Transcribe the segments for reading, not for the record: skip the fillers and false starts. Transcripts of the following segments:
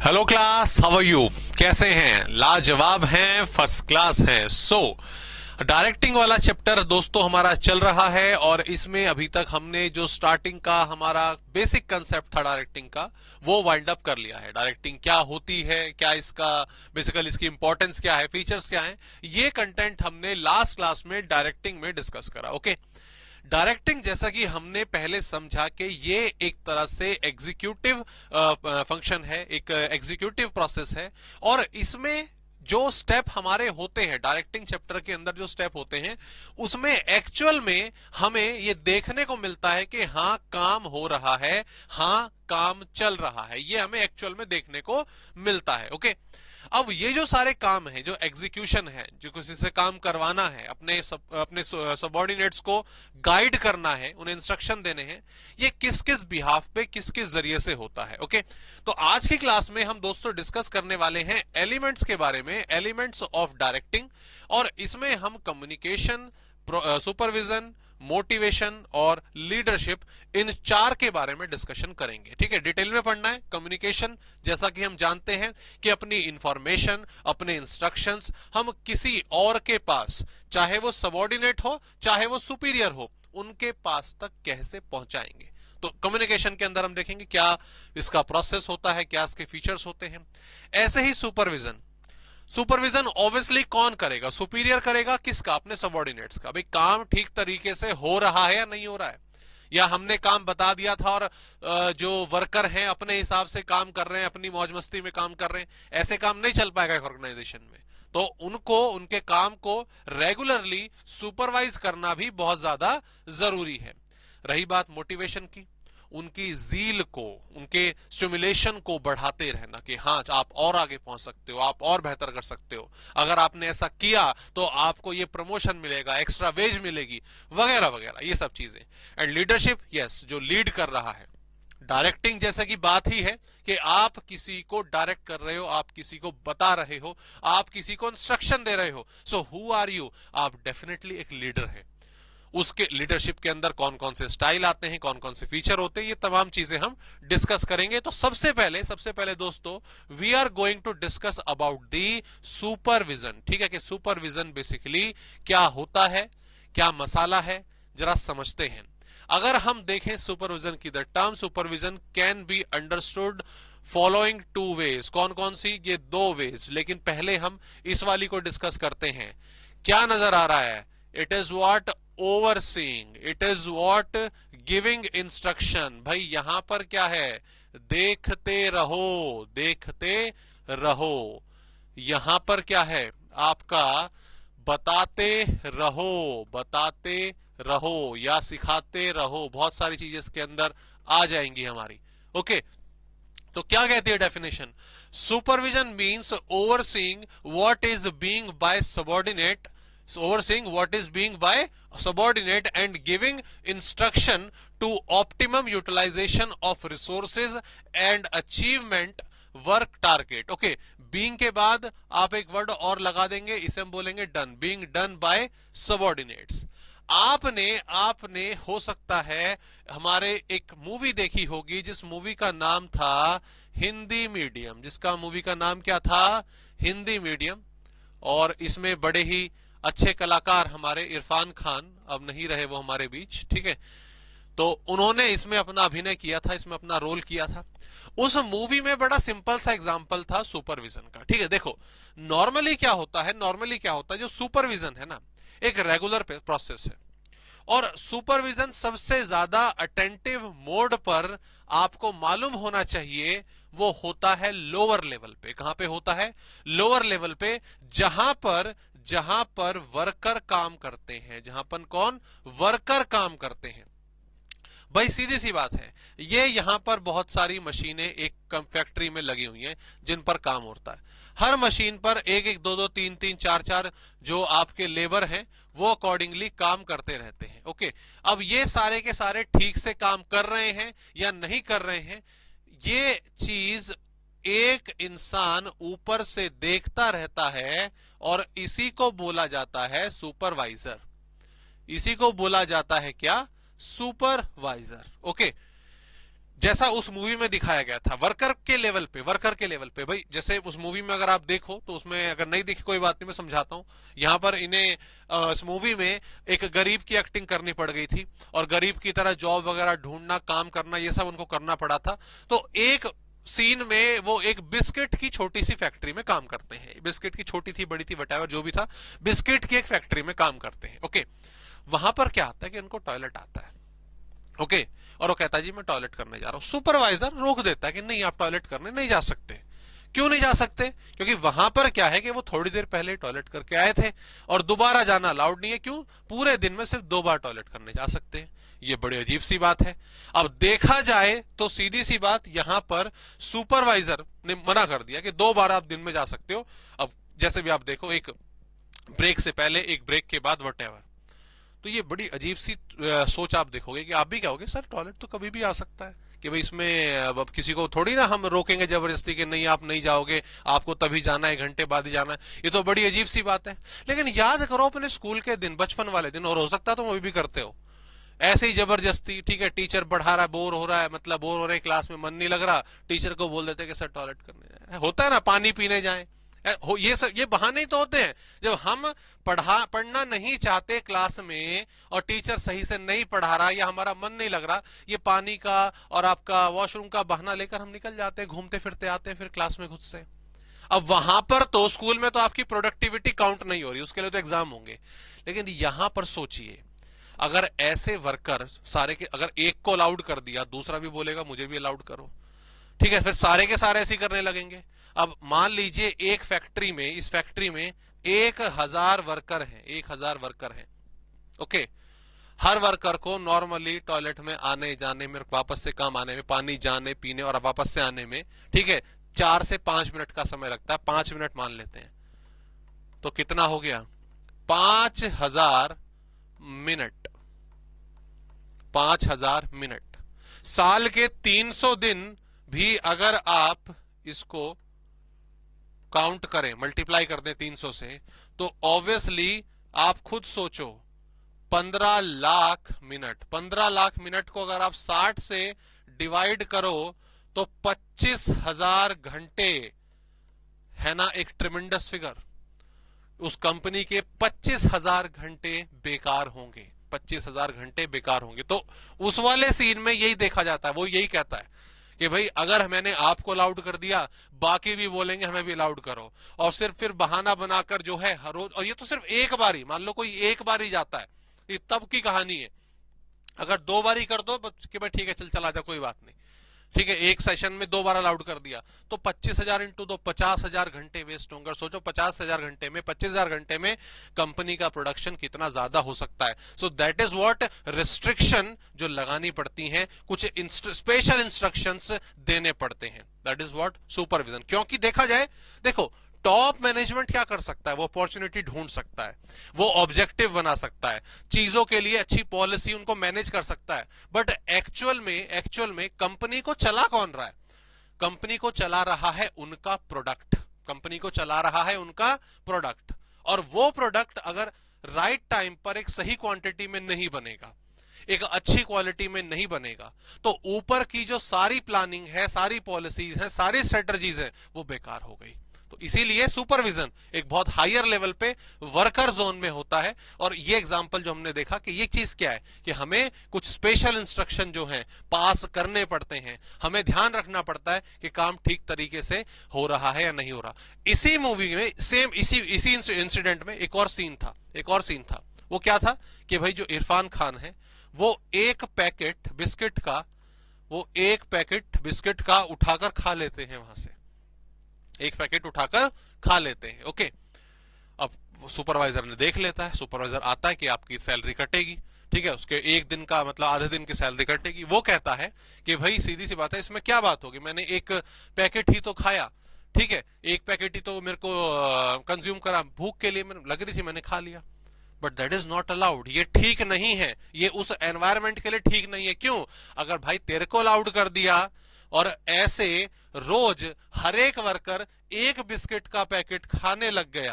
Hello class, how are you? कैसे हैं? लाजवाब हैं, फर्स्ट क्लास हैं। डायरेक्टिंग वाला चैप्टर दोस्तों हमारा चल रहा है और इसमें अभी तक हमने जो स्टार्टिंग का हमारा बेसिक कंसेप्ट था डायरेक्टिंग का, वो वाइंड अप कर लिया है। डायरेक्टिंग क्या होती है, क्या इसका बेसिकली इसकी इंपॉर्टेंस क्या है, फीचर्स क्या है, ये कंटेंट हमने लास्ट क्लास में डायरेक्टिंग में डिस्कस करा। ओके, डायरेक्टिंग जैसा कि हमने पहले समझा कि ये एक तरह से एग्जीक्यूटिव फंक्शन है, एक एग्जीक्यूटिव प्रोसेस है। और इसमें जो स्टेप हमारे होते हैं डायरेक्टिंग चैप्टर के अंदर, जो स्टेप होते हैं उसमें एक्चुअल में हमें ये देखने को मिलता है कि हाँ काम हो रहा है, हाँ काम चल रहा है, ये हमें एक्चुअल में देखने को मिलता है। ओके, अब ये जो सारे काम हैं, जो एग्जीक्यूशन है, जो किसी से काम करवाना है, अपने सबऑर्डिनेट्स को गाइड करना है, उन्हें इंस्ट्रक्शन देने हैं, ये किस किस बिहाफ पे, किस किस जरिए से होता है। ओके, तो आज की क्लास में हम दोस्तों डिस्कस करने वाले हैं एलिमेंट्स के बारे में, एलिमेंट्स ऑफ डायरेक्टिंग। और इसमें हम कम्युनिकेशन, सुपरविजन, मोटिवेशन और लीडरशिप, इन चार के बारे में डिस्कशन करेंगे। ठीक है, डिटेल में पढ़ना है। कम्युनिकेशन, जैसा कि हम जानते हैं कि अपनी इंफॉर्मेशन, अपने इंस्ट्रक्शंस हम किसी और के पास, चाहे वो सबऑर्डिनेट हो चाहे वो सुपीरियर हो, उनके पास तक कैसे पहुंचाएंगे। तो कम्युनिकेशन के अंदर हम देखेंगे क्या इसका प्रोसेस होता है, क्या इसके फीचर्स होते हैं। ऐसे ही सुपरविजन, सुपरविजन ऑब्वियसली कौन करेगा? सुपीरियर करेगा। किसका? अपने सबऑर्डिनेट्स का। भाई काम ठीक तरीके से हो रहा है या नहीं हो रहा है, या हमने काम बता दिया था और जो वर्कर हैं अपने हिसाब से काम कर रहे हैं, अपनी मौज मस्ती में काम कर रहे हैं, ऐसे काम नहीं चल पाएगा एक ऑर्गेनाइजेशन में। तो उनको, उनके काम को रेगुलरली सुपरवाइज करना भी बहुत ज्यादा जरूरी है। रही बात मोटिवेशन की, उनकी जील को, उनके स्टिमुलेशन को बढ़ाते रहना कि हाँ आप और आगे पहुंच सकते हो, आप और बेहतर कर सकते हो, अगर आपने ऐसा किया तो आपको ये प्रमोशन मिलेगा, एक्स्ट्रा वेज मिलेगी, वगैरह वगैरह, ये सब चीजें। एंड लीडरशिप, यस, जो लीड कर रहा है। डायरेक्टिंग जैसे कि बात ही है कि आप किसी को डायरेक्ट कर रहे हो, आप किसी को बता रहे हो, आप किसी को इंस्ट्रक्शन दे रहे हो। So who are you? आप डेफिनेटली एक लीडर है। उसके लीडरशिप के अंदर कौन कौन से स्टाइल आते हैं, कौन कौन से फीचर होते हैं, ये तमाम चीजें हम डिस्कस करेंगे। तो सबसे पहले दोस्तों we are going to discuss about the supervision. ठीक है, कि सुपरविजन बेसिकली क्या होता है, क्या मसाला है, जरा समझते हैं। अगर हम देखें सुपरविजन की, the term supervision can be understood following two ways. कौन कौन सी? ये दो वेज। लेकिन पहले हम इस वाली को डिस्कस करते हैं। क्या नजर आ रहा है? It is what overseeing, it is what giving instruction. भाई यहां पर क्या है? देखते रहो, देखते रहो। यहां पर क्या है? आपका बताते रहो, बताते रहो या सिखाते रहो। बहुत सारी चीजें इसके अंदर आ जाएंगी हमारी। ओके, तो क्या कहती है definition? Supervision means overseeing what is being by subordinate, overseeing what is being by subordinate and giving instruction to optimum utilization of resources and achievement work target. okay, being के बाद आप एक वर्ड और लगा देंगे, इसे हम बोलेंगे done, being done by subordinates। आपने हो सकता है हमारे एक मूवी देखी होगी जिस मूवी का नाम था हिंदी मीडियम, जिसका मूवी का नाम क्या था? हिंदी मीडियम। और इसमें बड़े ही अच्छे कलाकार हमारे इरफान खान, अब नहीं रहे वो हमारे बीच, ठीक है, तो उन्होंने इसमें अपना अभिनय किया था, इसमें अपना रोल किया था। उस मूवी में बड़ा सिंपल सा एग्जांपल था सुपरविजन का। ठीक है, देखो नॉर्मली क्या होता है, नॉर्मली क्या होता है, जो सुपरविजन है ना, एक रेगुलर प्रोसेस है। और सुपरविजन सबसे ज्यादा अटेंटिव मोड पर आपको मालूम होना चाहिए वो होता है लोअर लेवल पे। कहां पे होता है? लोअर लेवल पे, जहां पर वर्कर काम करते हैं, जहां पर कौन? वर्कर काम करते हैं। भाई सीधी सी बात है, ये यहां पर बहुत सारी मशीनें एक फैक्ट्री में लगी हुई हैं जिन पर काम होता है। हर मशीन पर एक एक, दो दो, तीन तीन, चार चार जो आपके लेबर हैं वो अकॉर्डिंगली काम करते रहते हैं। ओके, अब ये सारे के सारे ठीक से काम कर रहे हैं या नहीं कर रहे हैं, ये चीज एक इंसान ऊपर से देखता रहता है और इसी को बोला जाता है सुपरवाइजर। इसी को बोला जाता है क्या? सुपरवाइजर। ओके, जैसा उस मूवी में दिखाया गया था वर्कर के लेवल पे, वर्कर के लेवल पे भाई, जैसे उस मूवी में अगर आप देखो तो उसमें, अगर नहीं देखी कोई बात नहीं, मैं समझाता हूं। यहां पर इन्हें इस मूवी में एक गरीब की एक्टिंग करनी पड़ गई थी और गरीब की तरह जॉब वगैरह ढूंढना, काम करना, ये सब उनको करना पड़ा था। तो एक सीन में वो एक बिस्किट की छोटी सी फैक्ट्री में काम करते हैं। बिस्किट की छोटी थी, बड़ी थी, वटेवर जो भी था, बिस्किट की एक फैक्ट्री में काम करते हैं। ओके, वहां पर क्या आता है कि इनको टॉयलेट आता है। ओके, और वो कहता है जी मैं टॉयलेट करने जा रहा हूं। सुपरवाइजर रोक देता है कि नहीं, आप टॉयलेट करने नहीं जा सकते। क्यों नहीं जा सकते? क्योंकि वहां पर क्या है कि वो थोड़ी देर पहले टॉयलेट करके आए थे और दोबारा जाना अलाउड नहीं है। क्यों? पूरे दिन में सिर्फ 2 बार टॉयलेट करने जा सकते हैं। ये बड़ी अजीब सी बात है। अब देखा जाए तो सीधी सी बात, यहां पर सुपरवाइजर ने मना कर दिया कि 2 बार आप दिन में जा सकते हो। अब जैसे भी आप देखो, एक ब्रेक से पहले, एक ब्रेक के बाद, वटेवर। तो ये बड़ी अजीब सी सोच आप देखोगे कि आप भी क्या होगे, सर टॉयलेट तो कभी भी आ सकता है, कि भाई इसमें अब किसी को थोड़ी ना हम रोकेंगे जबरदस्ती कि नहीं आप नहीं जाओगे, आपको तभी जाना है, 1 घंटे बाद ही जाना है। ये तो बड़ी अजीब सी बात है। लेकिन याद करो अपने स्कूल के दिन, बचपन वाले दिन, और हो सकता है तुम अभी भी करते हो ऐसे ही जबरदस्ती। ठीक है, टीचर पढ़ा रहा है, बोर हो रहा है, मतलब बोर हो रहे हैं, क्लास में मन नहीं लग रहा, टीचर को बोल देते कि सर टॉयलेट करने जाए, होता है ना, पानी पीने जाए। ये सब, ये बहाने ही तो होते हैं। जब हम पढ़ना नहीं चाहते क्लास में और टीचर सही से नहीं पढ़ा रहा या हमारा मन नहीं लग रहा, ये पानी का और आपका वॉशरूम का बहाना लेकर हम निकल जाते हैं, घूमते फिरते आते हैं, फिर क्लास में घुसते हैं। अब वहां पर तो, स्कूल में तो आपकी प्रोडक्टिविटी काउंट नहीं हो रही, उसके लिए तो एग्जाम होंगे। लेकिन यहां पर सोचिए, अगर ऐसे वर्कर सारे के, अगर एक को अलाउड कर दिया, दूसरा भी बोलेगा मुझे भी अलाउड करो, ठीक है, फिर सारे के सारे ऐसे करने लगेंगे। अब मान लीजिए एक फैक्ट्री में, इस फैक्ट्री में 1000 वर्कर हैं, 1000 वर्कर हैं। ओके, हर वर्कर को नॉर्मली टॉयलेट में आने जाने में, वापस से काम आने में, पानी जाने पीने और वापस से आने में, ठीक है, 4 से 5 मिनट का समय लगता है। 5 मिनट मान लेते हैं, तो कितना हो गया? 5000 मिनट। 5000 मिनट। साल के 300 दिन भी अगर आप इसको काउंट करें, मल्टीप्लाई कर दें 300 से, तो ऑब्वियसली आप खुद सोचो, 15 लाख मिनट। 15 लाख मिनट को अगर आप 60 से डिवाइड करो तो 25,000 घंटे है ना, एक ट्रिमेंडस फिगर। उस कंपनी के 25,000 घंटे बेकार होंगे, 25,000 घंटे बेकार होंगे। तो उस वाले सीन में यही देखा जाता है, वो यही कहता है कि भाई अगर मैंने आपको अलाउड कर दिया, बाकी भी बोलेंगे हमें भी अलाउड करो, और सिर्फ फिर बहाना बनाकर जो है हर रोज, और ये तो सिर्फ एक बार ही, मान लो कोई एक बार ही जाता है, ये तब की कहानी है। अगर 2 बार ही कर दो कि भाई ठीक है चल चला जा, कोई बात नहीं, ठीक है, एक सेशन में 2 बार अलाउड कर दिया, तो 25,000 इंटू 2, 50,000 घंटे वेस्ट होंगे। सोचो 50,000 घंटे में, 25,000 घंटे में कंपनी का प्रोडक्शन कितना ज्यादा हो सकता है। So that is what restriction जो लगानी पड़ती हैं, कुछ स्पेशल इंस्ट्रक्शंस देने पड़ते हैं। That is what supervision. क्योंकि देखा जाए, देखो टॉप मैनेजमेंट क्या कर सकता है, वो अपॉर्चुनिटी ढूंढ सकता है, वो ऑब्जेक्टिव बना सकता है, चीजों के लिए अच्छी पॉलिसी उनको मैनेज कर सकता है। बट एक्चुअल में कंपनी को चला कौन रहा है? कंपनी को चला रहा है उनका प्रोडक्ट। कंपनी को चला रहा है उनका प्रोडक्ट, और वो प्रोडक्ट अगर राइट टाइम पर एक सही क्वांटिटी में नहीं बनेगा, एक अच्छी क्वालिटी में नहीं बनेगा, तो ऊपर की जो सारी प्लानिंग है, सारी पॉलिसीज है, सारी स्ट्रेटजीज है, वो बेकार हो गई। तो इसीलिए सुपरविजन एक बहुत हायर लेवल पे वर्कर जोन में होता है। और ये एग्जांपल जो हमने देखा कि ये चीज क्या है कि हमें कुछ स्पेशल इंस्ट्रक्शन जो हैं पास करने पड़ते हैं, हमें ध्यान रखना पड़ता है कि काम ठीक तरीके से हो रहा है या नहीं हो रहा। इसी मूवी में सेम इसी इंसिडेंट में एक और सीन था। वो क्या था कि भाई जो इरफान खान है, वो एक पैकेट बिस्किट का उठाकर खा लेते हैं, वहां से एक पैकेट उठाकर खा लेते हैं। ओके, अब सुपरवाइजर ने देख लेता है, सुपरवाइजर आता है कि आपकी सैलरी कटेगी, ठीक है, उसके एक दिन का मतलब आधे दिन की सैलरी कटेगी। वो कहता है कि भाई सीधी सी बात है, इसमें क्या बात होगी, मैंने एक पैकेट ही तो खाया, ठीक है, एक पैकेट ही तो मेरे को कंज्यूम करा, भूख के लिए मेरे लग रही थी, मैंने खा लिया। But that is not allowed, ये ठीक नहीं है, ये उस एनवायरमेंट के लिए ठीक नहीं है। क्यों? अगर भाई तेरे को अलाउड कर दिया और ऐसे रोज हर एक वर्कर एक बिस्किट का पैकेट खाने लग गया,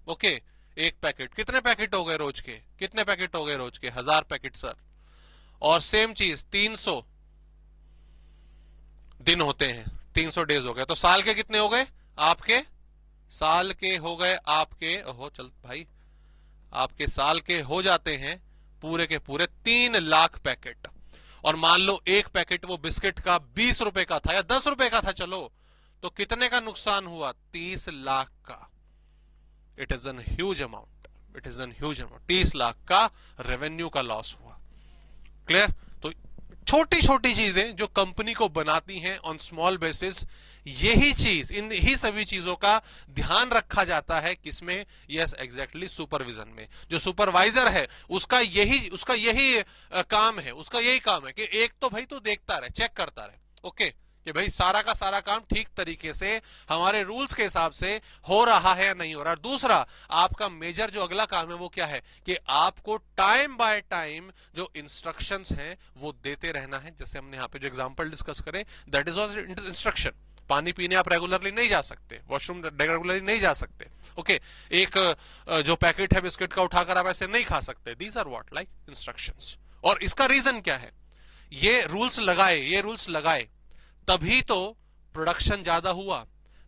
ओके, एक पैकेट, कितने पैकेट हो गए रोज के, कितने पैकेट हो गए रोज के, 1000 पैकेट सर। और सेम चीज 300 दिन होते हैं, 300 डेज हो गए, तो साल के कितने हो गए आपके, साल के हो गए आपके, ओहो चल भाई, आपके साल के हो जाते हैं पूरे के पूरे 3 लाख पैकेट। और मान लो एक पैकेट वो बिस्किट का 20 रुपए का था या 10 रुपए का था, चलो, तो कितने का नुकसान हुआ, 30 लाख का। It is an huge amount, it is an huge amount, 30 lakh का रेवेन्यू का लॉस हुआ। क्लियर? तो छोटी छोटी चीजें जो कंपनी को बनाती हैं ऑन स्मॉल बेसिस, यही चीज, इन ही सभी चीजों का ध्यान रखा जाता है किसमें, यस एग्जैक्टली सुपरविजन में। जो सुपरवाइजर है उसका यही काम है, उसका यही काम है कि एक तो भाई तू देखता रहे, चेक करता रहे, ओके, कि भाई सारा का सारा काम ठीक तरीके से हमारे रूल्स के हिसाब से हो रहा है या नहीं हो रहा। दूसरा आपका मेजर जो अगला काम है वो क्या है कि आपको टाइम बाय टाइम जो इंस्ट्रक्शंस हैं वो देते रहना है। जैसे हमने यहां पे जो एग्जांपल डिस्कस करे, दैट इज ऑल्सो इंस्ट्रक्शन। पानी पीने आप रेगुलरली नहीं जा सकते, वॉशरूम रेगुलरली नहीं जा सकते, ओके, एक जो पैकेट है बिस्किट का उठाकर आप ऐसे नहीं खा सकते। These are what like instructions. और इसका रीजन क्या है, ये रूल्स लगाए तभी तो प्रोडक्शन ज्यादा हुआ,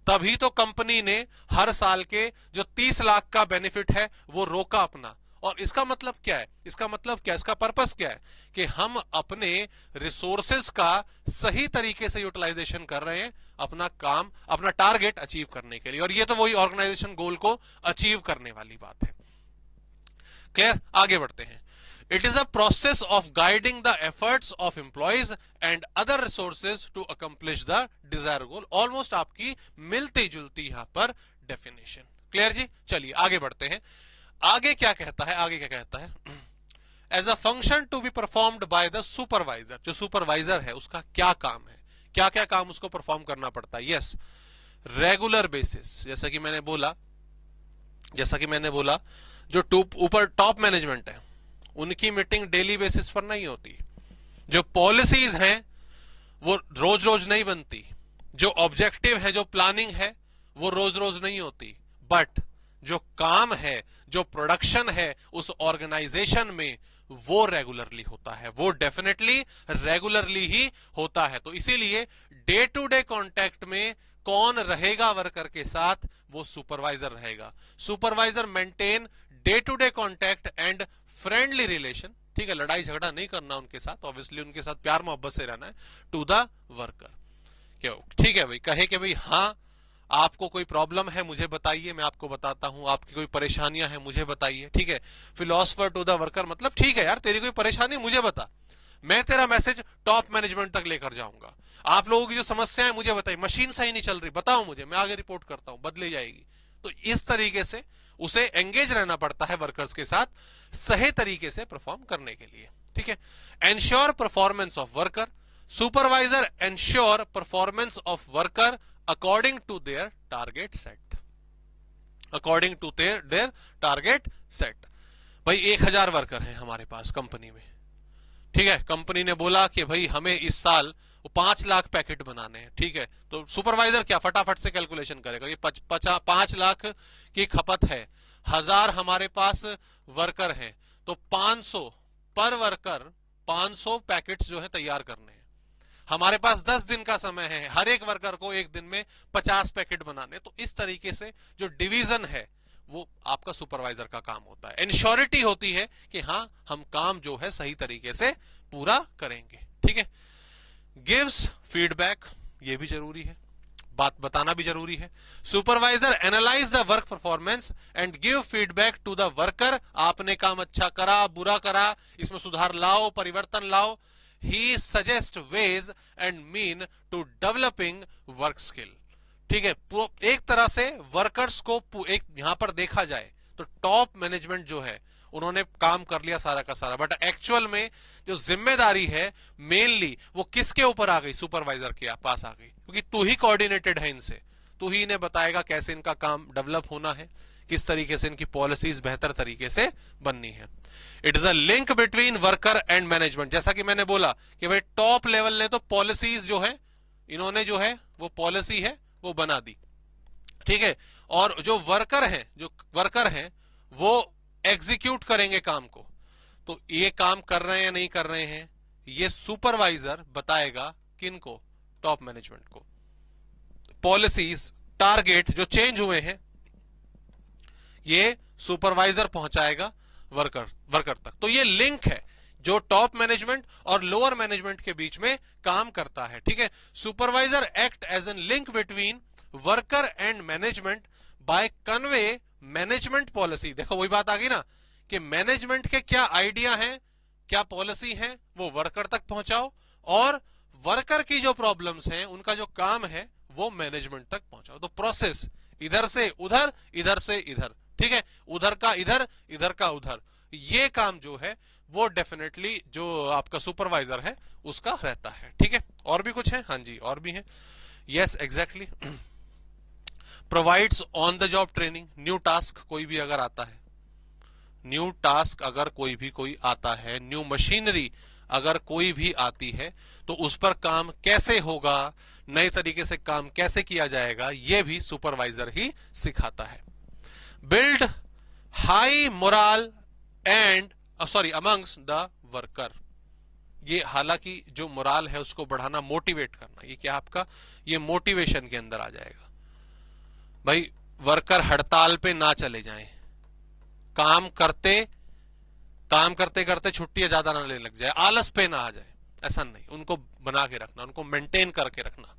तभी तो कंपनी ने हर साल के जो 30 लाख का बेनिफिट है वो रोका अपना। और इसका मतलब क्या है, इसका पर्पस क्या है कि हम अपने रिसोर्सेज का सही तरीके से यूटिलाइजेशन कर रहे हैं अपना काम, अपना टारगेट अचीव करने के लिए। और ये तो वही ऑर्गेनाइजेशन गोल को अचीव करने वाली बात है। क्लियर? आगे बढ़ते हैं। It is a process of guiding the efforts of employees and other resources to accomplish the desired goal. Almost आपकी मिलती जुलती यहां पर डेफिनेशन। क्लियर जी? चलिए आगे बढ़ते हैं। आगे क्या कहता है, as a function to be performed by the supervisor. जो सुपरवाइजर है उसका क्या काम है, क्या क्या काम उसको परफॉर्म करना पड़ता है। यस, रेगुलर बेसिस, जैसा कि मैंने बोला जो ऊपर टॉप मैनेजमेंट है उनकी मीटिंग डेली बेसिस पर नहीं होती, जो पॉलिसीज हैं वो रोज रोज नहीं बनती, जो ऑब्जेक्टिव है, जो प्लानिंग है वो रोज रोज नहीं होती, बट जो काम है, जो प्रोडक्शन है उस ऑर्गेनाइजेशन में वो रेगुलरली होता है, वो डेफिनेटली रेगुलरली ही होता है। तो इसीलिए डे टू डे कॉन्टैक्ट में कौन रहेगा वर्कर के साथ, वो सुपरवाइजर रहेगा। Supervisor maintain day to day contact and friendly relation, ठीक है, लड़ाई झगड़ा नहीं करना उनके साथ, ऑब्वियसली उनके साथ प्यार मोहब्बत से रहना है, टू द वर्कर। क्यों? ठीक है भाई, कहे कि भाई हाँ आपको कोई प्रॉब्लम है मुझे बताइए, मैं आपको बताता हूं, आपकी कोई परेशानियां हैं मुझे बताइए, ठीक है। फिलोसफर टू द वर्कर मतलब ठीक है यार, तेरी कोई परेशानी मुझे बता, मैं तेरा मैसेज टॉप मैनेजमेंट तक लेकर जाऊंगा। आप लोगों की जो समस्या है मुझे बताइए, मशीन सही नहीं चल रही बताओ मुझे, मैं आगे रिपोर्ट करता हूं, बदली जाएगी। तो इस तरीके से उसे एंगेज रहना पड़ता है वर्कर्स के साथ सही तरीके से परफॉर्म करने के लिए, ठीक है। Ensure performance of worker, supervisor ensure performance of worker according to their target set, according to their target set. भाई 1000 वर्कर हैं हमारे पास कंपनी में, ठीक है, कंपनी ने बोला कि भाई हमें इस साल 5 लाख पैकेट बनाने हैं, ठीक है। तो सुपरवाइजर क्या फटाफट से कैलकुलेशन करेगा, ये 5 लाख की खपत है, 1000 हमारे पास वर्कर हैं, तो 500 पर वर्कर 500 पैकेट्स जो है तैयार करने हैं। हमारे पास 10 दिन का समय है, हर एक वर्कर को एक दिन में 50 पैकेट बनाने। तो इस तरीके से जो डिवीजन है वो आपका सुपरवाइजर का काम होता है। इंश्योरिटी होती है कि हाँ हम काम जो है सही तरीके से पूरा करेंगे, ठीक है। गिव्स फीडबैक, ये भी जरूरी है, बात बताना भी जरूरी है। Supervisor analyse the work performance and give feedback to the worker, आपने काम अच्छा करा बुरा करा, इसमें सुधार लाओ परिवर्तन लाओ। He suggest ways and mean to developing work skill, ठीक है। एक तरह से वर्कर्स को एक यहां पर देखा जाए तो टॉप मैनेजमेंट जो है उन्होंने काम कर लिया सारा का सारा, बट एक्चुअल में जो जिम्मेदारी है मेनली वो किसके ऊपर आ गई, सुपरवाइजर के पास आ गई, क्योंकि तू ही कोऑर्डिनेटेड है इनसे, तू ही इन्हें बताएगा कैसे इनका काम डेवलप होना है, किस तरीके से इनकी पॉलिसीज बेहतर तरीके से बननी है। It is a link between worker and management, जैसा कि मैंने बोला कि भाई टॉप लेवल ने तो पॉलिसीज जो है इन्होंने जो है वो पॉलिसी है वो बना दी, ठीक है, और जो वर्कर हैं वो एग्जीक्यूट करेंगे काम को। तो ये काम कर रहे हैं या नहीं कर रहे हैं, ये सुपरवाइजर बताएगा किनको, टॉप मैनेजमेंट को। पॉलिसीज, टारगेट जो चेंज हुए हैं, ये सुपरवाइजर पहुंचाएगा वर्कर तक। तो ये लिंक है जो टॉप मैनेजमेंट और लोअर मैनेजमेंट के बीच में काम करता है, ठीक है। Supervisor act as an link between worker and management by convey management policy. देखो वही बात आ गई ना कि मैनेजमेंट के क्या आइडिया हैं, क्या पॉलिसी है, वो वर्कर तक पहुंचाओ, और वर्कर की जो प्रॉब्लम्स हैं, उनका जो काम है, वो मैनेजमेंट तक पहुंचाओ। तो प्रोसेस इधर से उधर, इधर से इधर, ठीक है, उधर का इधर, इधर का उधर, ये काम जो है वो डेफिनेटली जो आपका सुपरवाइजर है उसका रहता है, ठीक है। और भी कुछ है? हाँ जी, और भी है। Yes exactly. Provides on the job training. New task कोई भी अगर आता है, न्यू टास्क अगर कोई आता है, न्यू मशीनरी अगर कोई भी आती है, तो उस पर काम कैसे होगा, नए तरीके से काम कैसे किया जाएगा, यह भी सुपरवाइजर ही सिखाता है। Build high moral and amongst the worker. ये हालांकि जो मोरल है उसको बढ़ाना, मोटिवेट करना, ये क्या आपका, ये मोटिवेशन के अंदर आ जाएगा। भाई वर्कर हड़ताल पे ना चले जाएं, काम करते करते छुट्टियां ज्यादा ना लेने लग जाए, आलस पे ना आ जाए, ऐसा नहीं, उनको बना के रखना, उनको मेंटेन करके रखना।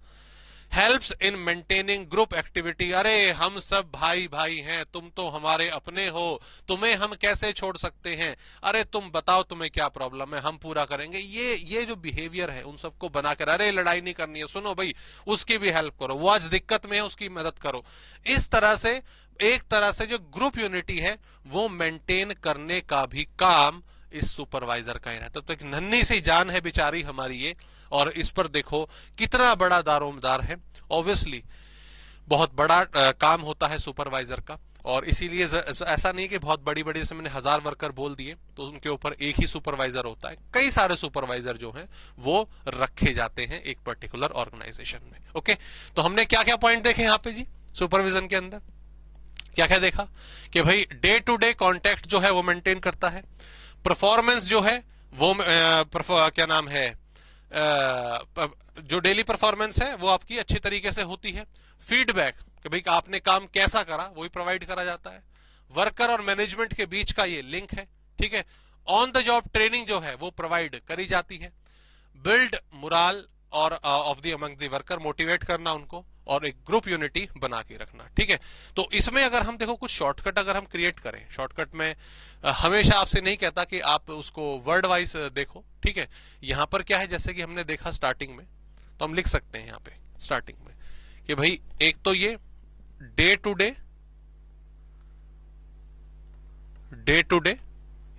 Helps in maintaining group activity. अरे हम सब भाई भाई हैं, तुम तो हमारे अपने हो, तुम्हें हम कैसे छोड़ सकते हैं, अरे तुम बताओ तुम्हें क्या प्रॉब्लम है, हम पूरा करेंगे। ये जो बिहेवियर है उन सबको बना कर, अरे लड़ाई नहीं करनी है, सुनो भाई उसकी भी हेल्प करो, वो आज दिक्कत में है उसकी मदद करो। इस तरह से एक तरह से जो ग्रुप यूनिटी है वो मेंटेन करने का भी काम इस सुपरवाइजर का ही रहता। तो एक नन्ही सी जान है बेचारी हमारी ये, और इस पर देखो कितना बड़ा दारोमदार है। ऑब्वियसली बहुत बड़ा काम होता है सुपरवाइजर का, और इसीलिए ऐसा नहीं कि बहुत बड़ी बड़ी, जैसे मैंने 1000 वर्कर बोल दिए तो उनके ऊपर एक ही सुपरवाइजर होता है, कई सारे सुपरवाइजर जो हैं वो रखे जाते हैं एक पर्टिकुलर ऑर्गेनाइजेशन में। ओके, तो हमने क्या क्या पॉइंट देखे यहाँ पे जी सुपरविजन के अंदर, क्या क्या देखा कि भाई डे टू डे कॉन्टेक्ट जो है वो मेंटेन करता है, परफॉर्मेंस जो है वो क्या नाम है, जो डेली परफॉर्मेंस है वो आपकी अच्छी तरीके से होती है। फीडबैक कि भाई आपने काम कैसा करा वो भी प्रोवाइड करा जाता है। वर्कर और मैनेजमेंट के बीच का ये लिंक है, ठीक है। ऑन द जॉब ट्रेनिंग जो है वो प्रोवाइड करी जाती है। बिल्ड मोरल और of the among the worker, motivate करना उनको, और एक ग्रुप यूनिटी बना के रखना, ठीक है। तो इसमें अगर हम देखो कुछ शॉर्टकट अगर हम क्रिएट करें, शॉर्टकट में हमेशा आपसे नहीं कहता कि आप उसको वर्ड वाइज देखो, ठीक है। यहां पर क्या है, जैसे कि हमने देखा स्टार्टिंग में, तो हम लिख सकते हैं यहाँ पे स्टार्टिंग में कि भाई एक तो ये डे टू डे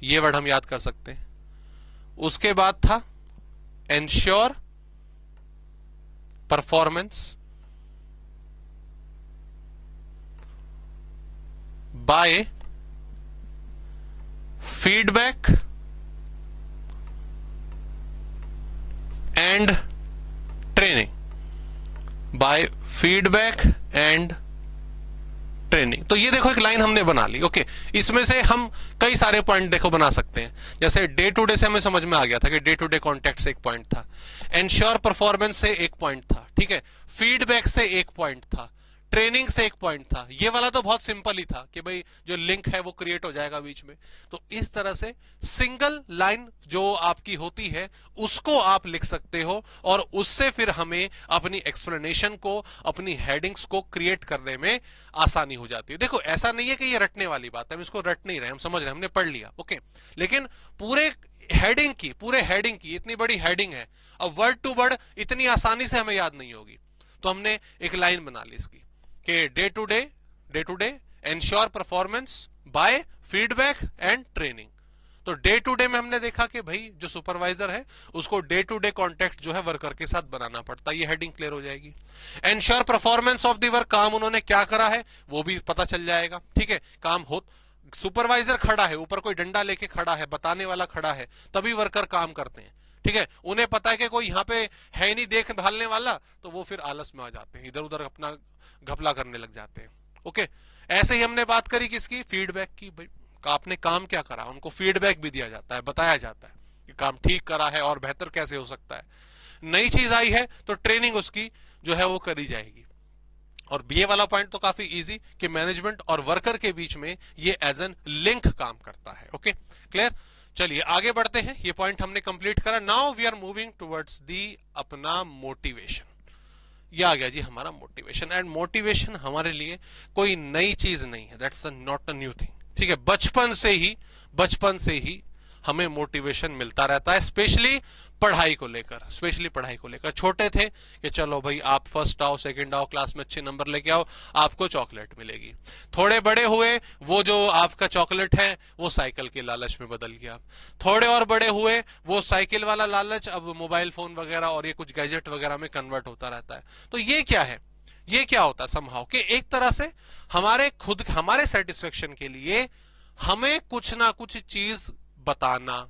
ये वर्ड हम याद कर सकते हैं। उसके बाद था ensure performance by feedback and training, by feedback and training. तो ये देखो एक लाइन हमने बना ली। ओके, इसमें से हम कई सारे पॉइंट देखो बना सकते हैं। जैसे डे टू डे से हमें समझ में आ गया था कि डे टू डे कॉन्टेक्ट से एक पॉइंट था, एंश्योर परफॉर्मेंस से एक पॉइंट था, ठीक है, फीडबैक से एक पॉइंट था, ट्रेनिंग से एक पॉइंट था। ये वाला तो बहुत सिंपल ही था कि भाई जो लिंक है वो क्रिएट हो जाएगा बीच में। तो इस तरह से सिंगल लाइन जो आपकी होती है उसको आप लिख सकते हो, और उससे फिर हमें अपनी एक्सप्लेनेशन को, अपनी हेडिंग्स को क्रिएट करने में आसानी हो जाती है। देखो ऐसा नहीं है कि ये रटने वाली बात है, हम इसको रट नहीं रहे, हम समझ रहे, हमने पढ़ लिया, ओके। लेकिन पूरे हेडिंग की इतनी बड़ी हेडिंग है, अब वर्ड टू वर्ड इतनी आसानी से हमें याद नहीं होगी, तो हमने एक लाइन बना ली इसकी कि day to day ensure performance by feedback and training. तो डे टू डे में हमने देखा कि भाई जो सुपरवाइजर है उसको डे टू डे कॉन्टेक्ट जो है वर्कर के साथ बनाना पड़ता है, ये हेडिंग क्लियर हो जाएगी। Ensure performance of the work, काम उन्होंने क्या करा है वो भी पता चल जाएगा, ठीक है। काम हो, सुपरवाइजर खड़ा है, ऊपर कोई डंडा लेके खड़ा है, बताने वाला खड़ा है, तभी वर्कर काम करते हैं, ठीक है। उन्हें पता है कि कोई यहाँ पे है नहीं देख भालने वाला, तो वो फिर आलस में आ जाते हैं, इधर उधर अपना घपला करने लग जाते हैं। ओके, ऐसे ही हमने बात करी किसकी, फीडबैक की। भाई आपने काम क्या करा, उनको फीडबैक भी दिया जाता है, बताया जाता है कि काम ठीक करा है और बेहतर कैसे हो सकता है। नई चीज आई है तो ट्रेनिंग उसकी जो है वो करी जाएगी। और ये वाला पॉइंट तो काफी इजी कि मैनेजमेंट और वर्कर के बीच में ये एज एन लिंक काम करता है। Okay, clear. चलिए आगे बढ़ते हैं, ये पॉइंट हमने कंप्लीट करा। Now we are moving towards the अपना मोटिवेशन। ये आ गया जी हमारा मोटिवेशन। एंड मोटिवेशन हमारे लिए कोई नई चीज नहीं है, that's not a new thing. ठीक है, बचपन से ही हमें मोटिवेशन मिलता रहता है, स्पेशली पढ़ाई को लेकर। छोटे थे कि चलो भाई आप फर्स्ट आओ, सेकंड आओ, क्लास में अच्छे नंबर लेके आओ, आपको चॉकलेट मिलेगी। थोड़े बड़े हुए, वो जो आपका चॉकलेट है वो साइकिल के लालच में बदल गया। थोड़े और बड़े हुए, वो साइकिल वाला लालच अब मोबाइल फोन वगैरह और ये कुछ गैजेट वगैरह में कन्वर्ट होता रहता है। तो ये क्या है, ये क्या होता है समहाउ कि एक तरह से हमारे सेटिस्फेक्शन के लिए हमें कुछ ना कुछ चीज बताना,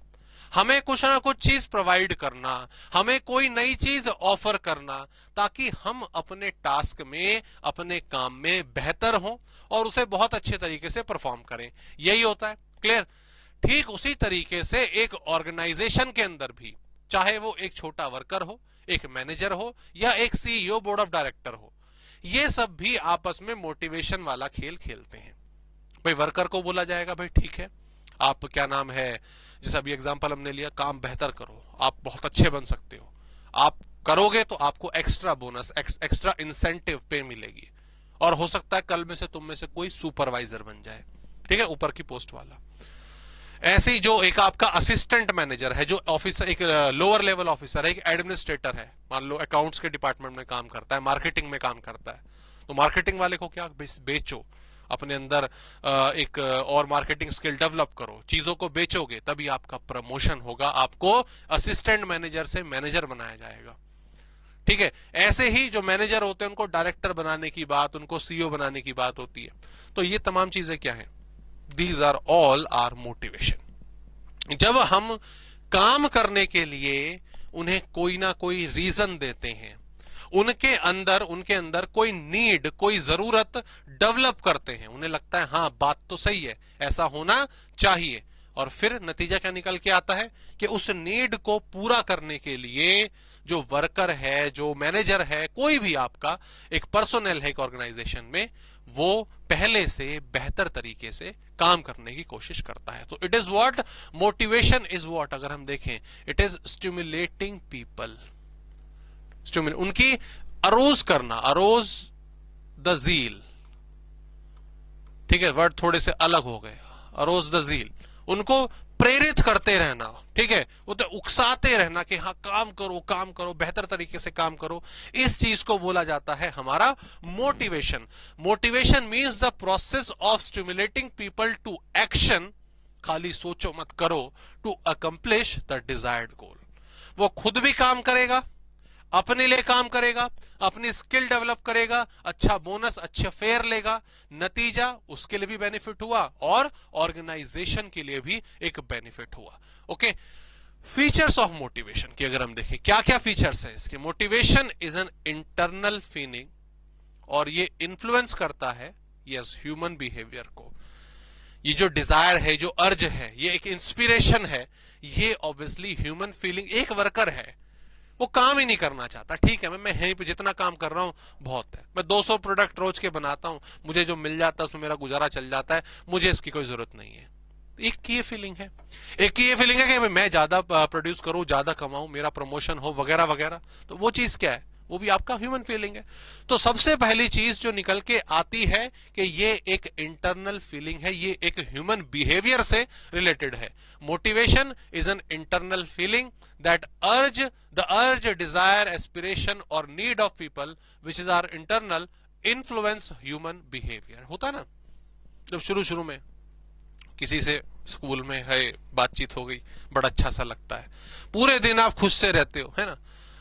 हमें कुछ ना कुछ चीज प्रोवाइड करना, हमें कोई नई चीज ऑफर करना, ताकि हम अपने टास्क में, अपने काम में बेहतर हों और उसे बहुत अच्छे तरीके से परफॉर्म करें। यही होता है। क्लियर। ठीक उसी तरीके से एक ऑर्गेनाइजेशन के अंदर भी, चाहे वो एक छोटा वर्कर हो, एक मैनेजर हो या एक सीईओ, बोर्ड ऑफ डायरेक्टर हो, ये सब भी आपस में मोटिवेशन वाला खेल खेलते हैं। भाई वर्कर को बोला जाएगा भाई ठीक है, आप क्या नाम है, जैसे अभी एग्जांपल हमने लिया, काम बेहतर करो, आप बहुत अच्छे बन सकते हो, आप करोगे तो आपको एक्स्ट्रा बोनस, एक्स्ट्रा इंसेंटिव पे मिलेगी, और हो सकता है कल में से तुम में से कोई सुपरवाइजर बन जाए। ठीक है, ऊपर की पोस्ट वाला। ऐसी जो एक आपका असिस्टेंट मैनेजर है, जो ऑफिसर, एक लोअर लेवल ऑफिसर है, एक एडमिनिस्ट्रेटर है, मान लो अकाउंट्स के डिपार्टमेंट में काम करता है, मार्केटिंग में काम करता है, तो मार्केटिंग वाले को क्या बेचो, अपने अंदर एक और मार्केटिंग स्किल डेवलप करो, चीजों को बेचोगे तभी आपका प्रमोशन होगा, आपको असिस्टेंट मैनेजर से मैनेजर बनाया जाएगा। ठीक है, ऐसे ही जो मैनेजर होते हैं उनको डायरेक्टर बनाने की बात, उनको सीईओ बनाने की बात होती है। तो ये तमाम चीजें क्या है, these are all are motivation. जब हम काम करने के लिए उन्हें कोई ना कोई रीजन देते हैं, उनके अंदर कोई नीड, कोई जरूरत डेवलप करते हैं, उन्हें लगता है हाँ बात तो सही है, ऐसा होना चाहिए, और फिर नतीजा क्या निकल के आता है कि उस नीड को पूरा करने के लिए जो वर्कर है, जो मैनेजर है, कोई भी आपका एक पर्सोनल है एक ऑर्गेनाइजेशन में, वो पहले से बेहतर तरीके से काम करने की कोशिश करता है। तो it is what motivation is what, अगर हम देखें, इट इज स्टिमुलेटिंग पीपल, उनकी अरोज करना, अरोज द जील। ठीक है, वर्ड थोड़े से अलग हो गए, अरोज द जील, उनको प्रेरित करते रहना। ठीक है, उसे उकसाते रहना कि हाँ काम करो, बेहतर तरीके से काम करो, इस चीज को बोला जाता है हमारा motivation. Motivation means the process of stimulating people to action, खाली सोचो मत करो, to accomplish the desired goal. वो खुद भी काम करेगा, अपने लिए काम करेगा, अपनी स्किल डेवलप करेगा, अच्छा बोनस, अच्छा फेयर लेगा, नतीजा उसके लिए भी बेनिफिट हुआ और ऑर्गेनाइजेशन के लिए भी एक बेनिफिट हुआ। ओके, फीचर्स ऑफ मोटिवेशन की अगर हम देखें, क्या क्या फीचर्स हैं इसके। Motivation is an internal feeling, और ये इन्फ्लुएंस करता है यस ह्यूमन बिहेवियर को। ये जो डिजायर है, जो अर्ज है, ये एक इंस्पिरेशन है, ये ऑब्वियसली ह्यूमन फीलिंग। एक वर्कर है, वो काम ही नहीं करना चाहता, ठीक है मैं यहीं पे जितना काम कर रहा हूं बहुत है, मैं 200 प्रोडक्ट रोज के बनाता हूं, मुझे जो मिल जाता है उसमें मेरा गुजारा चल जाता है, मुझे इसकी कोई जरूरत नहीं है। एक की ये फीलिंग है, कि मैं ज्यादा प्रोड्यूस करूं, ज्यादा कमाऊं, मेरा प्रमोशन हो, वगैरह वगैरह। तो वो चीज क्या है, वो भी आपका ह्यूमन फीलिंग है। तो सबसे पहली चीज जो निकल के आती है कि ये एक इंटरनल फीलिंग है, ये एक ह्यूमन बिहेवियर से रिलेटेड है। Motivation is an internal feeling that the urge, desire, aspiration और need of people which is are internal influence human behaviour. होता ना, जब शुरू में किसी से स्कूल में है बातचीत हो गई, बड़ा अच्छा सा लगता है, पूरे दिन आप खुश से रहते हो, है ना,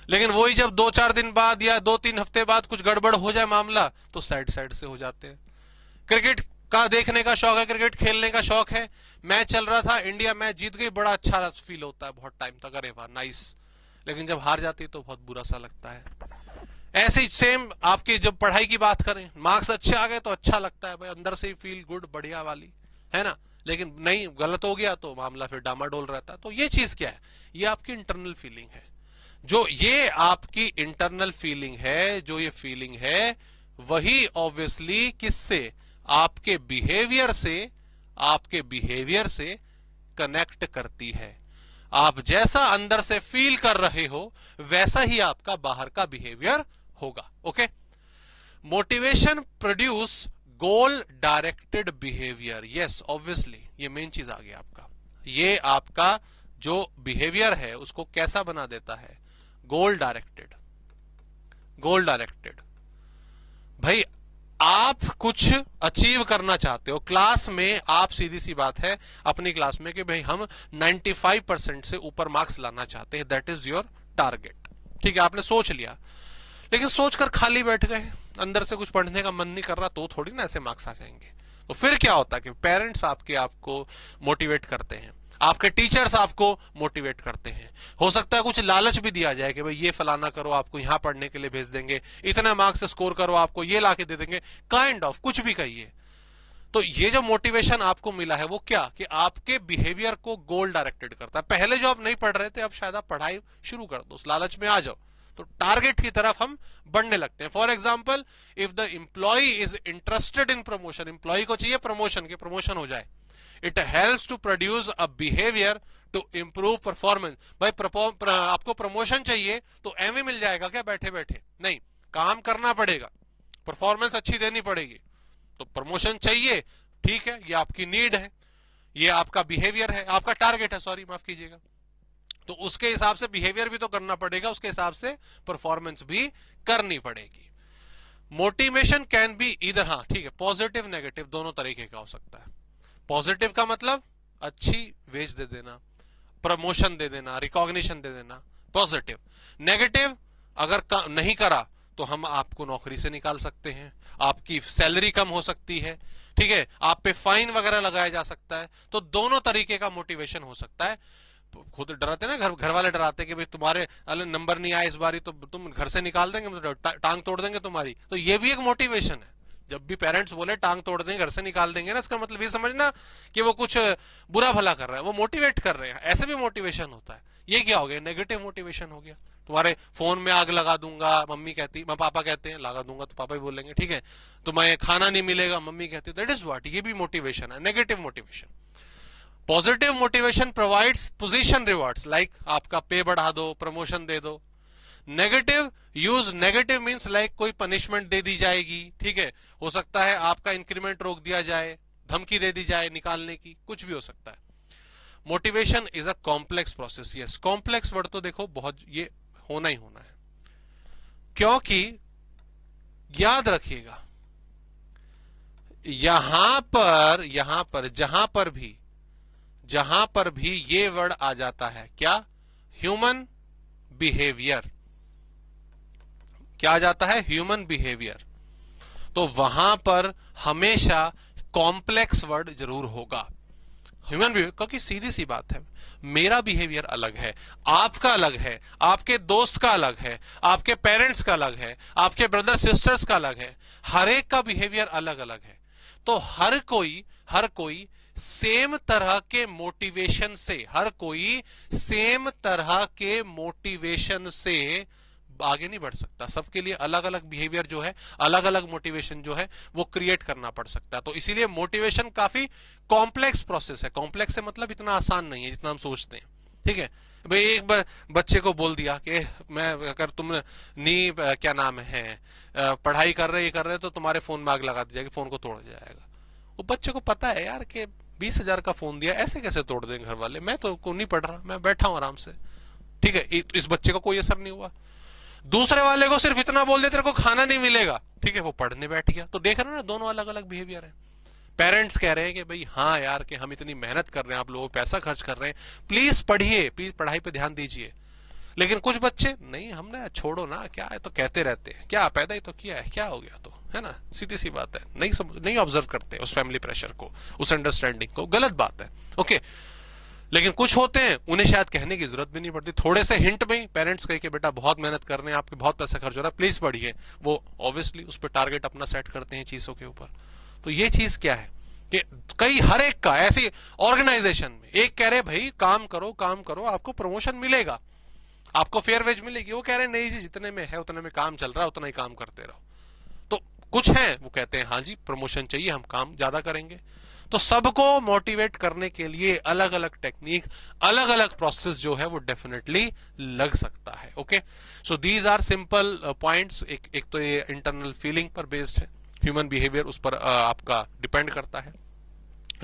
लेकिन वही जब 2-4 दिन बाद या 2-3 हफ्ते बाद कुछ गड़बड़ हो जाए मामला, तो साइड से हो जाते हैं। क्रिकेट का देखने का शौक है, क्रिकेट खेलने का शौक है, मैच चल रहा था, इंडिया मैच जीत गई, बड़ा अच्छा फील होता है बहुत टाइम तक, अरे वाह नाइस, लेकिन जब हार जाती है तो बहुत बुरा सा लगता है। ऐसे ही सेम आपकी जब पढ़ाई की बात करें, मार्क्स अच्छे आ गए तो अच्छा लगता है भाई, अंदर से ही फील गुड, बढ़िया वाली, है ना, लेकिन नहीं, गलत हो गया तो मामला फिर डामाडोल रहता है। तो ये चीज क्या है, ये आपकी इंटरनल फीलिंग है। जो ये आपकी इंटरनल फीलिंग है, जो ये फीलिंग है, वही ऑब्वियसली किससे, आपके बिहेवियर से कनेक्ट करती है। आप जैसा अंदर से फील कर रहे हो वैसा ही आपका बाहर का बिहेवियर होगा। ओके, मोटिवेशन प्रोड्यूस गोल डायरेक्टेड बिहेवियर। यस, ऑब्वियसली ये मेन चीज आ गया आपका। ये आपका जो बिहेवियर है उसको कैसा बना देता है, गोल डायरेक्टेड। गोल डायरेक्टेड भाई, आप कुछ अचीव करना चाहते हो क्लास में, आप सीधी सी बात है अपनी क्लास में कि भाई हम 95% से ऊपर मार्क्स लाना चाहते हैं, दैट इज योर टारगेट। ठीक है, आपने सोच लिया, लेकिन सोचकर खाली बैठ गए, अंदर से कुछ पढ़ने का मन नहीं कर रहा, तो थोड़ी ना ऐसे मार्क्स आ जाएंगे। तो फिर क्या होता है कि पेरेंट्स आपको मोटिवेट करते हैं, आपके टीचर्स आपको मोटिवेट करते हैं। हो सकता है कुछ लालच भी दिया जाए कि भाई ये फलाना करो, आपको यहां पढ़ने के लिए भेज देंगे, इतना मार्क्स स्कोर करो, आपको ये लाके दे देंगे, काइंड ऑफ कुछ भी कहिए। तो ये जो मोटिवेशन आपको मिला है वो क्या, कि आपके बिहेवियर को गोल डायरेक्टेड करता है। पहले जो आप नहीं पढ़ रहे थे, अब शायद आप पढ़ाई शुरू कर दो, उस लालच में आ जाओ, तो टारगेट की तरफ हम बढ़ने लगते हैं। For example, if the employ is interested in promotion, employ को चाहिए प्रमोशन, के प्रमोशन हो जाए, it helps to produce a behaviour to improve performance. भाई आपको प्रमोशन चाहिए तो एवं मिल जाएगा क्या बैठे बैठे? नहीं, काम करना पड़ेगा, परफॉर्मेंस अच्छी देनी पड़ेगी। तो प्रमोशन चाहिए, ठीक है, ये आपकी नीड है, ये आपका बिहेवियर है, आपका टारगेट है, सॉरी माफ कीजिएगा। तो उसके हिसाब से बिहेवियर भी तो करना पड़ेगा, उसके हिसाब से परफॉर्मेंस भी करनी पड़ेगी। मोटिवेशन कैन बी इधर, हाँ ठीक है, पॉजिटिव नेगेटिव दोनों तरीके का हो सकता है। पॉजिटिव का मतलब अच्छी वेज दे देना, प्रमोशन दे देना, रिकॉग्निशन दे देना, पॉजिटिव। नेगेटिव अगर नहीं करा तो हम आपको नौकरी से निकाल सकते हैं, आपकी सैलरी कम हो सकती है, ठीक है, आप पे फाइन वगैरह लगाया जा सकता है। तो दोनों तरीके का मोटिवेशन हो सकता है। खुद डराते ना, घर वाले डराते कि भाई तुम्हारे नंबर नहीं आए इस बारी तो तुम घर से निकाल देंगे, टांग तोड़ देंगे तुम्हारी। तो ये भी एक मोटिवेशन है। जब भी पेरेंट्स बोले टांग तोड़ देंगे, घर से निकाल देंगे ना, इसका मतलब ये समझना कि वो कुछ बुरा भला कर रहा है, वो मोटिवेट कर रहे हैं। ऐसे भी मोटिवेशन होता है। ये क्या हो गया, नेगेटिव मोटिवेशन हो गया। तुम्हारे फोन में आग लगा दूंगा, मम्मी कहती, पापा कहते हैं लगा दूंगा, तो पापा भी बोलेंगे ठीक है, तुम्हें खाना नहीं मिलेगा, मम्मी कहती, दैट इज व्हाट, ये भी मोटिवेशन है, negative motivation. Positive motivation provides position rewards, like आपका पे बढ़ा दो, प्रमोशन दे दो। Negative use, negative means like कोई पनिशमेंट दे दी जाएगी, ठीक है, हो सकता है आपका इंक्रीमेंट रोक दिया जाए, धमकी दे दी जाए निकालने की, कुछ भी हो सकता है। Motivation is a complex process. Yes, complex word तो देखो बहुत, ये होना ही होना है, क्योंकि याद रखिएगा यहां पर जहां पर भी ये वर्ड आ जाता है, क्या, ह्यूमन बिहेवियर, क्या आ जाता है, ह्यूमन बिहेवियर, तो वहां पर हमेशा कॉम्प्लेक्स वर्ड जरूर होगा, ह्यूमन बिहेवियर। क्योंकि सीधी सी बात है, मेरा बिहेवियर अलग है, आपका अलग है, आपके दोस्त का अलग है, आपके पेरेंट्स का अलग है, आपके ब्रदर सिस्टर्स का अलग है, हर एक का बिहेवियर अलग अलग है। तो हर कोई सेम तरह के मोटिवेशन से, आगे नहीं बढ़ सकता। सबके लिए अलग अलग बिहेवियर जो है, अलग अलग मोटिवेशन जो है वो क्रिएट करना पड़ सकता है। तो इसीलिए मोटिवेशन काफी कॉम्प्लेक्स प्रोसेस है। कॉम्प्लेक्स से मतलब इतना आसान नहीं है जितना हम सोचते हैं, ठीक है। भाई एक बच्चे को बोल दिया कि मैं, अगर तुम नहीं क्या नाम है पढ़ाई कर रहे तो तुम्हारे फोन में आग लगा दी जाएगी, फोन को तोड़ दिया जाएगा। वो बच्चे को पता है यार कि 20,000 का फोन दिया, ऐसे कैसे तोड़ देंगे घर वाले, मैं तो नहीं पढ़ रहा, मैं बैठा हूं आराम से, ठीक है। इस बच्चे को कोई असर नहीं हुआ। दूसरे वाले को सिर्फ इतना बोल देते तेरे को खाना नहीं मिलेगा, ठीक है, वो पढ़ने बैठ गया। तो देख रहे हो ना, दोनों अलग अलग बिहेवियर है। पेरेंट्स कह रहे हैं कि भाई हाँ यार, कि हम इतनी मेहनत कर रहे हैं, आप लोगों को पैसा खर्च कर रहे हैं, प्लीज पढ़िए, प्लीज पढ़ाई पे ध्यान दीजिए। लेकिन कुछ बच्चे नहीं, हमने छोड़ो ना, क्या है तो कहते रहते हैं, क्या पैदा ही तो किया है, क्या हो गया तो, है ना, सीधी सी बात है। नहीं ऑब्जर्व करते उस फैमिली प्रेशर को, उस अंडरस्टैंडिंग को, गलत बात है, ओके। लेकिन कुछ होते हैं उन्हें शायद कहने की जरूरत भी नहीं पड़ती, थोड़े से हिंट में पेरेंट्स कहे कि बेटा बहुत मेहनत कर रहे हैं, आपके बहुत पैसा खर्च हो रहा है, प्लीज पढ़िए। वो ऑब्वियसली उस पर टारगेट अपना सेट करते हैं चीजों के ऊपर। तो ये चीज क्या है, कि कई हर एक का ऐसी ऑर्गेनाइजेशन में एक कह रहे भाई काम करो काम करो, आपको प्रमोशन मिलेगा, आपको फेयर वेज मिलेगी, वो कह रहे नहीं जी जितने में है उतने में काम चल रहा है उतना ही काम करते रहो। तो कुछ हैं वो कहते हैं हाँ जी प्रमोशन चाहिए, हम काम ज्यादा करेंगे। तो सबको मोटिवेट करने के लिए अलग अलग टेक्निक, अलग अलग प्रोसेस जो है वो डेफिनेटली लग सकता है। Okay, so these are simple points. एक तो ये इंटरनल फीलिंग पर बेस्ड है, ह्यूमन बिहेवियर उस पर आपका डिपेंड करता है।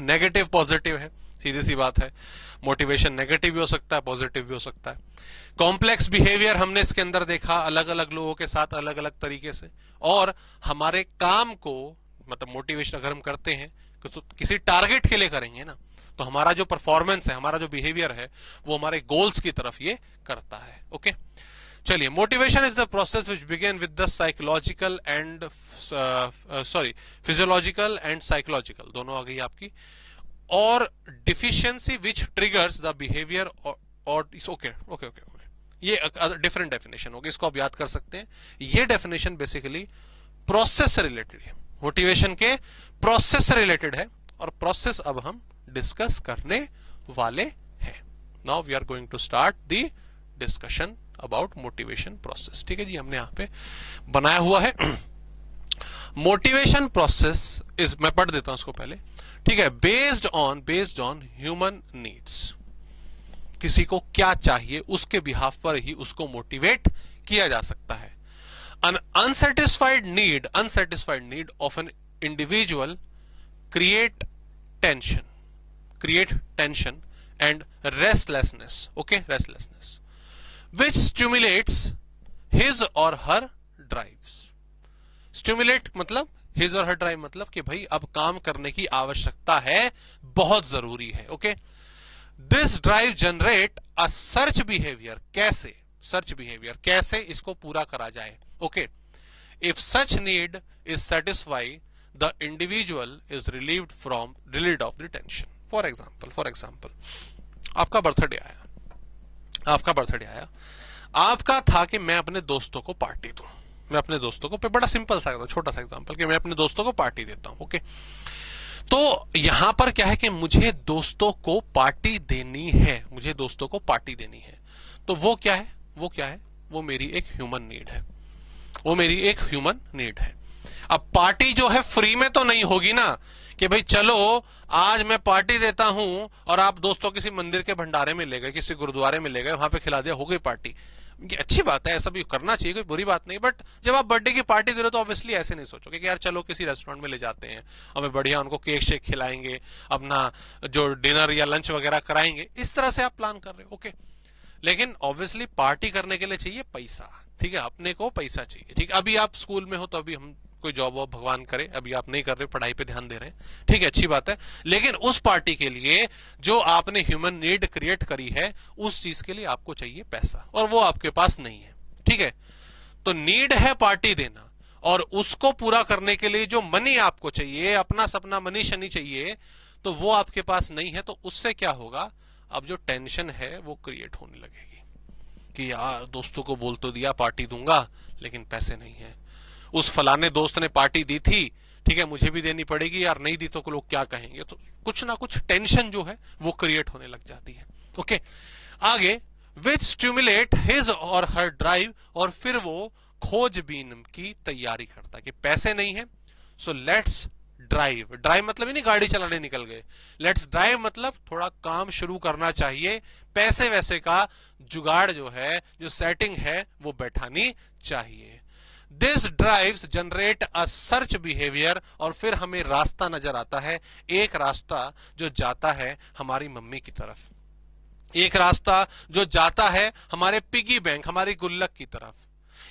नेगेटिव पॉजिटिव है, सीधी सी बात है। मोटिवेशन नेगेटिव भी हो सकता है, पॉजिटिव भी हो सकता है। कॉम्प्लेक्स बिहेवियर हमने इसके अंदर देखा अलग अलग लोगों के साथ अलग अलग तरीके से, और हमारे काम को मतलब मोटिवेशन अगर हम करते हैं तो किसी टारगेट के लिए करेंगे ना, तो हमारा जो परफॉर्मेंस है, हमारा जो बिहेवियर है वो हमारे गोल्स की तरफ ये करता है। ओके, चलिए, motivation is the process which begin with the psychological and physiological and psychological दोनों आ गई आपकी, और deficiency which triggers the behaviour और ओके ओके ओके ये डिफरेंट डेफिनेशन होगी, इसको आप याद कर सकते हैं। ये डेफिनेशन बेसिकली प्रोसेस से रिलेटेड है, मोटिवेशन के प्रोसेस से रिलेटेड है, और प्रोसेस अब हम डिस्कस करने वाले हैं। Now we are going to start the discussion about motivation process. ठीक है जी, हमने यहां पे बनाया हुआ है मोटिवेशन प्रोसेस इज, मैं पढ़ देता हूं उसको पहले। ठीक है, बेस्ड ऑन ह्यूमन नीड्स, किसी को क्या चाहिए उसके बिहाफ पर ही उसको मोटिवेट किया जा सकता है। An unsatisfied need of an individual create tension and restlessness, okay, restlessness, which stimulates his or her drives. Stimulate मतलब his or her drive मतलब कि भाई अब काम करने की आवश्यकता है, बहुत जरूरी है। Okay, this drive generate a search behaviour. कैसे सर्च बिहेवियर, कैसे इसको पूरा करा जाए। Okay, if such need is satisfy the individual is relieved of the tension. For example आपका बर्थडे आया, आपका था कि मैं अपने दोस्तों को पार्टी दूं, मैं अपने दोस्तों को, बड़ा सिंपल सा छोटा सा एग्जांपल कि मैं अपने दोस्तों को पार्टी देता हूं। ओके, तो यहां पर क्या है कि मुझे दोस्तों को पार्टी देनी है, तो वो क्या है, वो मेरी एक ह्यूमन नीड है। अब पार्टी जो है फ्री में तो नहीं होगी ना, कि भाई चलो आज मैं पार्टी देता हूं और आप दोस्तों किसी मंदिर के भंडारे में ले गए, किसी गुरुद्वारे में ले गए, वहां पे खिला दिया, हो गई पार्टी। ये अच्छी बात है, ऐसा भी करना चाहिए, कोई बुरी बात नहीं। बट जब आप बर्थडे की पार्टी दे रहे हो तो ऑब्वियसली ऐसे नहीं सोचोगे कि यार चलो किसी रेस्टोरेंट में ले जाते हैं, हमें बढ़िया उनको केक शेक खिलाएंगे, अपना जो डिनर या लंच वगैरह कराएंगे, इस तरह से आप प्लान कर रहे हो। ओके, लेकिन ऑब्वियसली पार्टी करने के लिए चाहिए पैसा। ठीक है, अपने को पैसा चाहिए। ठीक है, अभी आप स्कूल में हो तो अभी हम कोई जॉब वॉब भगवान करे, अभी आप नहीं कर रहे, पढ़ाई पे ध्यान दे रहे हैं, ठीक है, अच्छी बात है। लेकिन उस पार्टी के लिए जो आपने ह्यूमन नीड क्रिएट करी है, उस चीज के लिए आपको चाहिए पैसा, और वो आपके पास नहीं है। ठीक है, तो नीड है पार्टी देना, और उसको पूरा करने के लिए जो मनी आपको चाहिए, अपना सपना मनी शनी चाहिए, तो वो आपके पास नहीं है। तो उससे क्या होगा, अब जो टेंशन है वो क्रिएट होने लगेगी कि यार दोस्तों को बोल तो दिया पार्टी दूंगा, लेकिन पैसे नहीं है। उस फलाने दोस्त ने पार्टी दी थी, ठीक है, मुझे भी देनी पड़ेगी यार, नहीं दी तो लोग क्या कहेंगे। तो कुछ ना कुछ टेंशन जो है वो क्रिएट होने लग जाती है। ओके, आगे, विच स्टिमुलेट हिज और हर ड्राइव, और फिर वो खोजबीन की तैयारी करता है कि पैसे नहीं है, सो लेट्स ड्राइव मतलब ही नहीं गाड़ी चलाने निकल गए, लेट्स ड्राइव मतलब थोड़ा काम शुरू करना चाहिए, पैसे वैसे का जुगाड़ जो है, जो सेटिंग है वो बैठानी चाहिए। This drives generate a search behaviour, और फिर हमें रास्ता नजर आता है, एक रास्ता जो जाता है हमारी मम्मी की तरफ, एक रास्ता जो जाता है हमारे पिगी बैंक, हमारी गुल्लक की तरफ,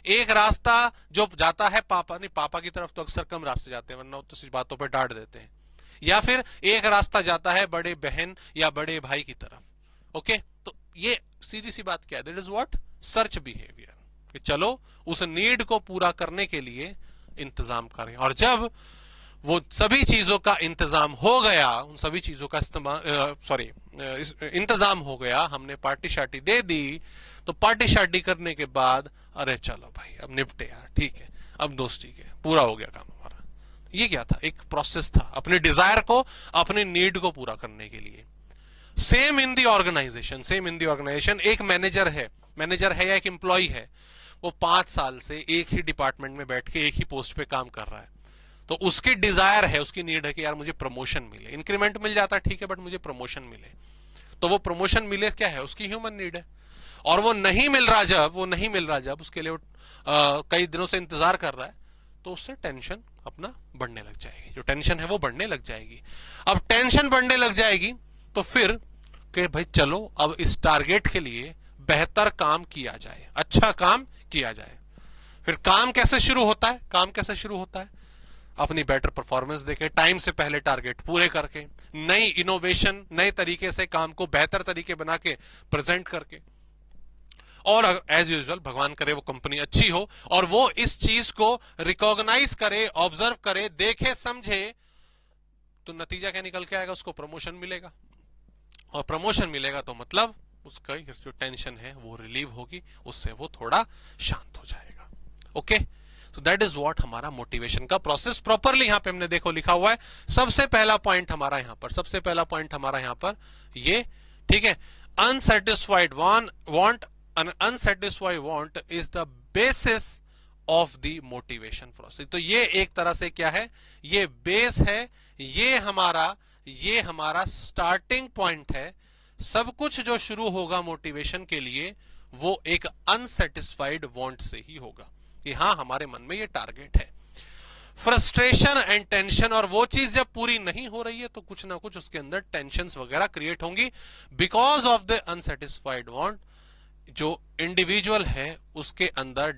एक रास्ता जो जाता है पापा की तरफ तो अक्सर कम रास्ते जाते हैं, वरना तो बातों पे डांट देते हैं, या फिर एक रास्ता जाता है बड़े बहन या बड़े भाई की तरफ। ओके, तो ये सीधी सी बात क्या है, that is what search behaviour, कि चलो उस नीड को पूरा करने के लिए इंतजाम करें। और जब वो सभी चीजों का इंतजाम हो गया, उन सभी चीजों का इंतजाम हो गया, हमने पार्टी शार्टी दे दी, तो पार्टी शार्टी करने के बाद अरे चलो भाई अब निपटे यार, ठीक है, अब दोस्ती के पूरा हो गया काम हमारा, ये क्या था? एक प्रोसेस था अपने डिजायर को, अपने नीड को पूरा करने के लिए। Same in the organisation, same in the organisation. एक मैनेजर है या एक एम्प्लॉय है, वो 5 साल से एक ही डिपार्टमेंट में बैठ के एक ही पोस्ट पे काम कर रहा है, तो उसकी डिजायर है, उसकी नीड है कि यार मुझे प्रमोशन मिले, इंक्रीमेंट मिल जाता है ठीक है, बट मुझे प्रमोशन मिले। तो वो प्रमोशन मिले क्या है? उसकी ह्यूमन नीड है। और वो नहीं मिल रहा जब उसके लिए वो कई दिनों से इंतजार कर रहा है, तो उससे टेंशन अपना बढ़ने लग जाएगी, जो टेंशन है वो बढ़ने लग जाएगी। अब टेंशन बढ़ने लग जाएगी तो फिर कि भाई चलो अब इस टारगेट के लिए बेहतर काम किया जाए, अच्छा काम किया जाए। फिर काम कैसे शुरू होता है? अपनी बेटर परफॉर्मेंस देके, टाइम से पहले टारगेट पूरे करके, नई इनोवेशन, नए तरीके से काम को बेहतर तरीके बना के प्रेजेंट करके, और एज यूजुअल भगवान करे वो कंपनी अच्छी हो और वो इस चीज को रिकॉग्नाइज करे, ऑब्जर्व करे, देखे, समझे, तो नतीजा क्या निकल के आएगा? उसको प्रमोशन मिलेगा। और प्रमोशन मिलेगा तो मतलब उसका जो टेंशन है वो रिलीव होगी, उससे वो थोड़ा शांत हो जाएगा। ओके, तो दैट इज व्हाट हमारा मोटिवेशन का प्रोसेस प्रॉपरली यहां पे हमने देखो लिखा हुआ है। सबसे पहला पॉइंट हमारा यहां पर ये, ठीक है, unsatisfied want, an unsatisfied want is the basis of the motivation process। तो ये एक तरह से क्या है? ये बेस है, ये हमारा स्टार्टिंग पॉइंट है। सब कुछ जो शुरू होगा मोटिवेशन के लिए वो एक अनसेटिस्फाइड वांट से ही होगा कि हाँ हमारे मन में ये टारगेट है। फ्रस्ट्रेशन एंड टेंशन, और वो चीज जब पूरी नहीं हो रही है तो कुछ ना कुछ उसके अंदर टेंशंस वगैरह क्रिएट होंगी because of the unsatisfied want. जो इंडिविजुअल है उसके अंदर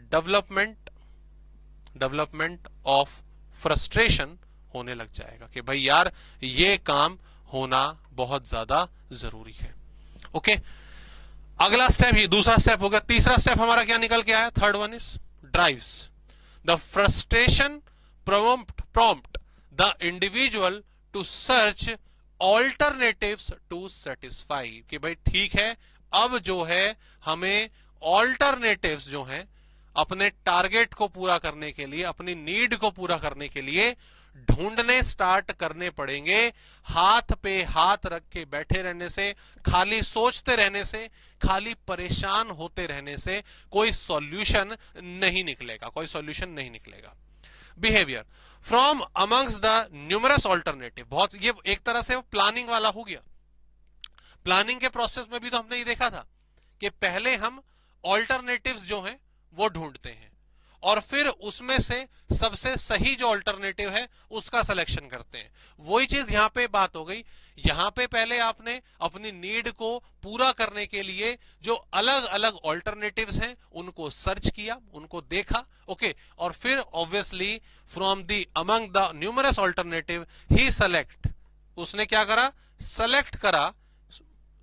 डेवलपमेंट ऑफ फ्रस्ट्रेशन होने लग जाएगा कि भाई यार ये काम होना बहुत ज्यादा जरूरी है। ओके, अगला स्टेप, ये दूसरा स्टेप होगा। तीसरा स्टेप हमारा क्या निकल के आया? Third one is drives. The frustration prompt the individual to search alternatives to satisfy। कि भाई ठीक है, अब जो है हमें ऑल्टरनेटिव्स जो हैं अपने टारगेट को पूरा करने के लिए, अपनी नीड को पूरा करने के लिए ढूंढने स्टार्ट करने पड़ेंगे। हाथ पे हाथ रख के बैठे रहने से, खाली सोचते रहने से, खाली परेशान होते रहने से कोई सॉल्यूशन नहीं निकलेगा। Behaviour from amongst the numerous alternative, बहुत ये एक तरह से प्लानिंग वाला हो गया। प्लानिंग के प्रोसेस में भी तो हमने ये देखा था कि पहले हम ऑल्टरनेटिव्स जो हैं वो ढूंढते हैं और फिर उसमें से सबसे सही जो ऑल्टरनेटिव है उसका सिलेक्शन करते हैं। वही चीज यहां पे बात हो गई। यहां पे पहले आपने अपनी नीड को पूरा करने के लिए जो अलग अलग ऑल्टरनेटिव्स हैं उनको सर्च किया, उनको देखा, ओके, और फिर obviously from the among the numerous alternative he select, उसने क्या करा?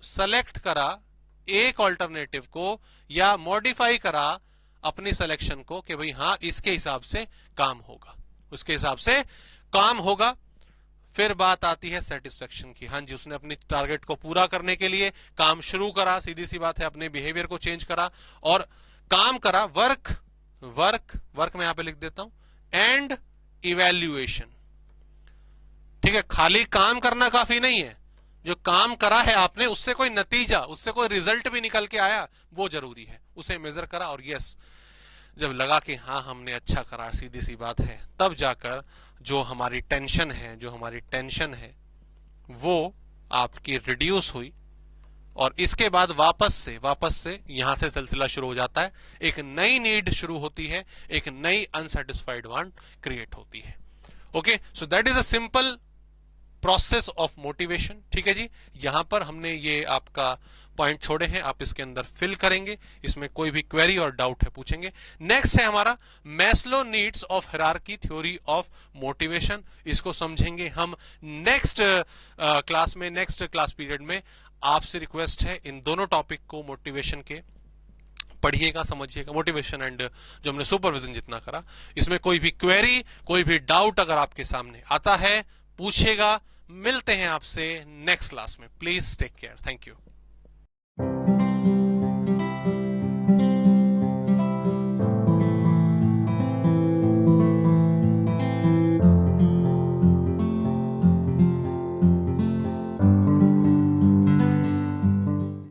सेलेक्ट करा एक ऑल्टरनेटिव को या मॉडिफाई करा अपनी सिलेक्शन को कि भाई हाँ इसके हिसाब से काम होगा, उसके हिसाब से काम होगा। फिर बात आती है सेटिस्फेक्शन की। हाँ जी, उसने अपनी टारगेट को पूरा करने के लिए काम शुरू करा, सीधी सी बात है, अपने बिहेवियर को चेंज करा और काम करा। वर्क मैं यहां पे लिख देता हूं, एंड इवैल्यूएशन। ठीक है, खाली काम करना काफी नहीं है, जो काम करा है आपने उससे कोई नतीजा, उससे कोई रिजल्ट भी निकल के आया वो जरूरी है, उसे मेजर करा। और यस, जब लगा कि हाँ हमने अच्छा करा, सीधी सी बात है, तब जाकर जो हमारी टेंशन है वो आपकी रिड्यूस हुई और इसके बाद वापस से यहां से सिलसिला शुरू हो जाता है। एक नई नीड शुरू होती है, एक नई अनसेटिस्फाइड वांट क्रिएट होती है। Okay, so that is a simple process of motivation. ठीक है जी, यहां पर हमने ये आपका पॉइंट छोड़े हैं, आप इसके अंदर फिल करेंगे, इसमें कोई भी क्वेरी और डाउट है पूछेंगे। नेक्स्ट है हमारा Maslow needs of hierarchy theory of motivation. इसको समझेंगे हम नेक्स्ट क्लास में, नेक्स्ट क्लास पीरियड में। आपसे रिक्वेस्ट है इन दोनों टॉपिक को मोटिवेशन के पढ़िएगा, समझिएगा, मोटिवेशन एंड जो हमने सुपरविजन जितना करा, इसमें कोई भी क्वेरी, कोई भी डाउट अगर आपके सामने आता है पूछेगा। मिलते हैं आपसे नेक्स्ट क्लास में। Please take care, thank you.